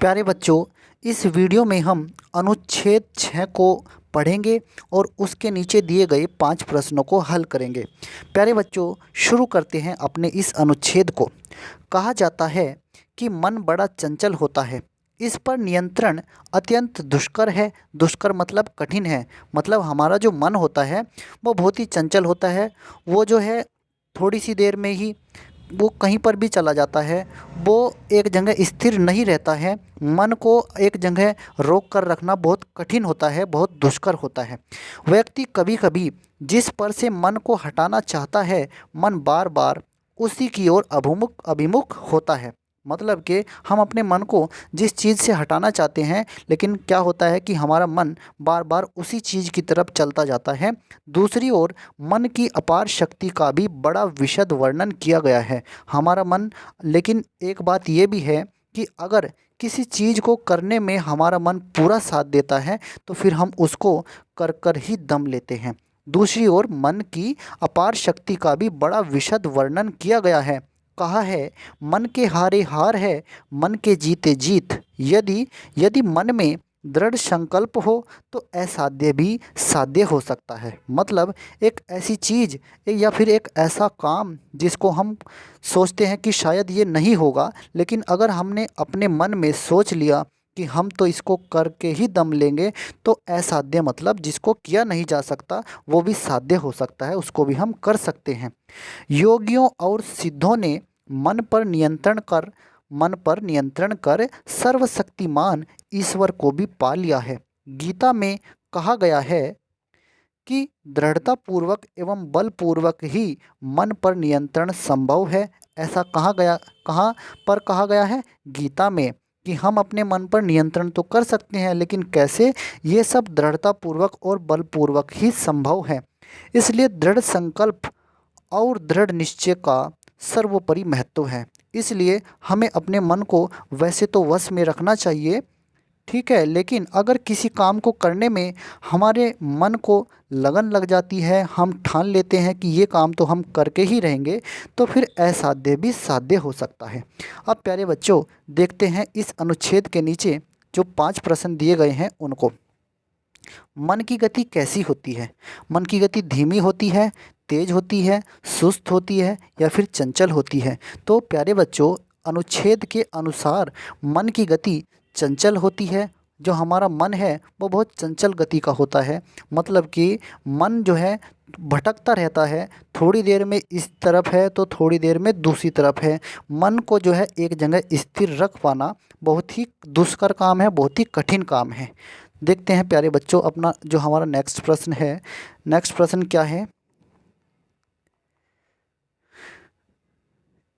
प्यारे बच्चों, इस वीडियो में हम अनुच्छेद 6 को पढ़ेंगे और उसके नीचे दिए गए 5 प्रश्नों को हल करेंगे। प्यारे बच्चों, शुरू करते हैं अपने इस अनुच्छेद को। कहा जाता है कि मन बड़ा चंचल होता है, इस पर नियंत्रण अत्यंत दुष्कर है। दुष्कर मतलब कठिन है, मतलब हमारा जो मन होता है वो बहुत ही चंचल होता है। वो जो है थोड़ी सी देर में ही वो कहीं पर भी चला जाता है, वो एक जगह स्थिर नहीं रहता है। मन को एक जगह रोक कर रखना बहुत कठिन होता है, बहुत दुष्कर होता है। व्यक्ति कभी कभी जिस पर से मन को हटाना चाहता है, मन बार बार उसी की ओर अभिमुख अभिमुख होता है। मतलब कि हम अपने मन को जिस चीज़ से हटाना चाहते हैं, लेकिन क्या होता है कि हमारा मन बार बार उसी चीज़ की तरफ चलता जाता है। दूसरी ओर मन की अपार शक्ति का भी बड़ा विशद वर्णन किया गया है। हमारा मन, लेकिन एक बात ये भी है कि अगर किसी चीज़ को करने में हमारा मन पूरा साथ देता है तो फिर हम उसको कर कर ही दम लेते हैं। दूसरी ओर मन की अपार शक्ति का भी बड़ा विशद वर्णन किया गया है। कहा है, मन के हारे हार है, मन के जीते जीत। यदि यदि मन में दृढ़ संकल्प हो तो असाध्य भी साध्य हो सकता है। मतलब एक ऐसी चीज़ या फिर एक ऐसा काम जिसको हम सोचते हैं कि शायद ये नहीं होगा, लेकिन अगर हमने अपने मन में सोच लिया कि हम तो इसको करके ही दम लेंगे, तो असाध्य मतलब जिसको किया नहीं जा सकता वो भी साध्य हो सकता है, उसको भी हम कर सकते हैं। योगियों और सिद्धों ने मन पर नियंत्रण कर सर्वशक्तिमान ईश्वर को भी पा लिया है। गीता में कहा गया है कि दृढ़तापूर्वक एवं बलपूर्वक ही मन पर नियंत्रण संभव है। ऐसा कहाँ पर कहा गया है? गीता में, कि हम अपने मन पर नियंत्रण तो कर सकते हैं, लेकिन कैसे? ये सब दृढ़तापूर्वक और बलपूर्वक ही संभव है। इसलिए दृढ़ संकल्प और दृढ़ निश्चय का सर्वोपरि महत्व है। इसलिए हमें अपने मन को वैसे तो वश में रखना चाहिए, ठीक है, लेकिन अगर किसी काम को करने में हमारे मन को लगन लग जाती है, हम ठान लेते हैं कि ये काम तो हम करके ही रहेंगे, तो फिर असाध्य भी साध्य हो सकता है। अब प्यारे बच्चों, देखते हैं इस अनुच्छेद के नीचे जो 5 प्रश्न दिए गए हैं उनको। मन की गति कैसी होती है? मन की गति धीमी होती है, तेज होती है, सुस्त होती है या फिर चंचल होती है? तो प्यारे बच्चों, अनुच्छेद के अनुसार मन की गति चंचल होती है। जो हमारा मन है वो बहुत चंचल गति का होता है। मतलब कि मन जो है भटकता रहता है, थोड़ी देर में इस तरफ है तो थोड़ी देर में दूसरी तरफ है। मन को जो है एक जगह स्थिर रख पाना बहुत ही दुष्कर काम है, बहुत ही कठिन काम है। देखते हैं प्यारे बच्चों, अपना जो हमारा नेक्स्ट प्रश्न है, नेक्स्ट प्रश्न क्या है?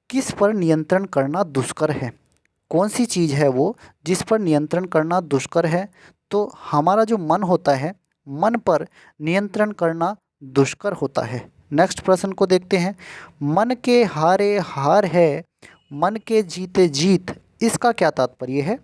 किस पर नियंत्रण करना दुष्कर है? कौन सी चीज़ है वो जिस पर नियंत्रण करना दुष्कर है? तो हमारा जो मन होता है, मन पर नियंत्रण करना दुष्कर होता है। नेक्स्ट प्रश्न को देखते हैं। मन के हारे हार है, मन के जीते जीत। इसका क्या तात्पर्य है?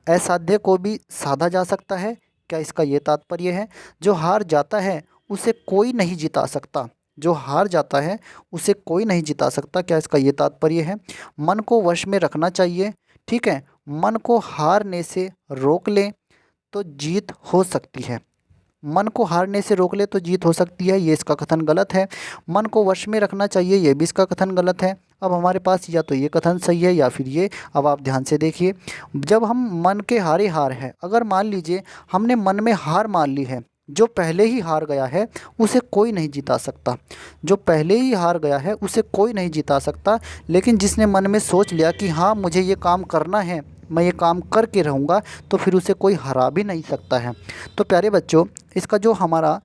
असाध्य को भी साधा जा सकता है, क्या इसका ये तात्पर्य है? जो हार जाता है उसे कोई नहीं जिता सकता, जो हार जाता है उसे कोई नहीं जिता सकता, क्या इसका ये तात्पर्य है? मन को वश में रखना चाहिए, ठीक है, मन को हारने से रोक लें तो जीत हो सकती है। मन को हारने से रोक ले तो जीत हो सकती है, ये इसका कथन गलत है। मन को वश में रखना चाहिए, ये भी इसका कथन गलत है। अब हमारे पास या तो ये कथन सही है या फिर ये। अब आप ध्यान से देखिए, जब हम मन के हारे हार है, अगर मान लीजिए हमने मन में हार मान ली है, जो पहले ही हार गया है उसे कोई नहीं जिता सकता। जो पहले ही हार गया है उसे कोई नहीं जिता सकता, लेकिन जिसने मन में सोच लिया कि हाँ मुझे ये काम करना है, मैं ये काम करके रहूँगा, तो फिर उसे कोई हरा भी नहीं सकता है। तो प्यारे बच्चों, इसका जो हमारा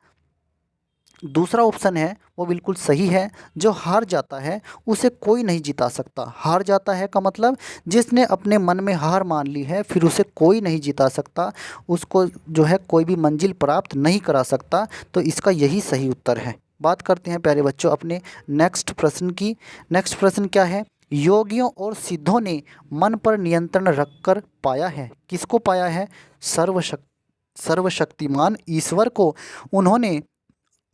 दूसरा ऑप्शन है वो बिल्कुल सही है। जो हार जाता है उसे कोई नहीं जिता सकता। हार जाता है का मतलब जिसने अपने मन में हार मान ली है, फिर उसे कोई नहीं जिता सकता, उसको जो है कोई भी मंजिल प्राप्त नहीं करा सकता। तो इसका यही सही उत्तर है। बात करते हैं प्यारे बच्चों अपने नेक्स्ट प्रश्न की। नेक्स्ट प्रश्न क्या है? योगियों और सिद्धों ने मन पर नियंत्रण रखकर पाया है। किसको पाया है? सर्वशक्तिमान ईश्वर को उन्होंने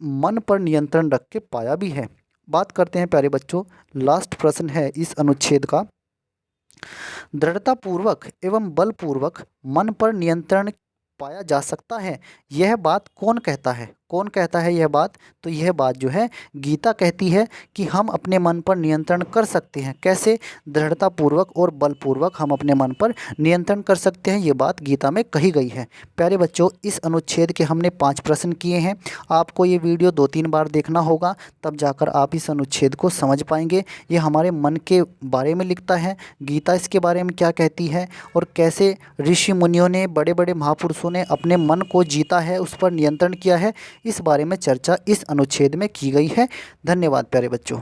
मन पर नियंत्रण रख के पाया भी है। बात करते हैं प्यारे बच्चों, लास्ट प्रश्न है इस अनुच्छेद का। दृढ़तापूर्वक एवं बलपूर्वक मन पर नियंत्रण पाया जा सकता है। यह बात कौन कहता है? कौन कहता है यह बात? तो यह बात जो है गीता कहती है कि हम अपने मन पर नियंत्रण कर सकते हैं। कैसे? दृढ़तापूर्वक और बलपूर्वक हम अपने मन पर नियंत्रण कर सकते हैं, ये बात गीता में कही गई है। प्यारे बच्चों, इस अनुच्छेद के हमने 5 प्रश्न किए हैं। आपको ये वीडियो 2-3 बार देखना होगा, तब जाकर आप इस अनुच्छेद को समझ पाएंगे। ये हमारे मन के बारे में लिखता है। गीता इसके बारे में क्या कहती है और कैसे ऋषि मुनियों ने, बड़े बड़े महापुरुषों ने अपने मन को जीता है, उस पर नियंत्रण किया है, इस बारे में चर्चा इस अनुच्छेद में की गई है। धन्यवाद प्यारे बच्चों।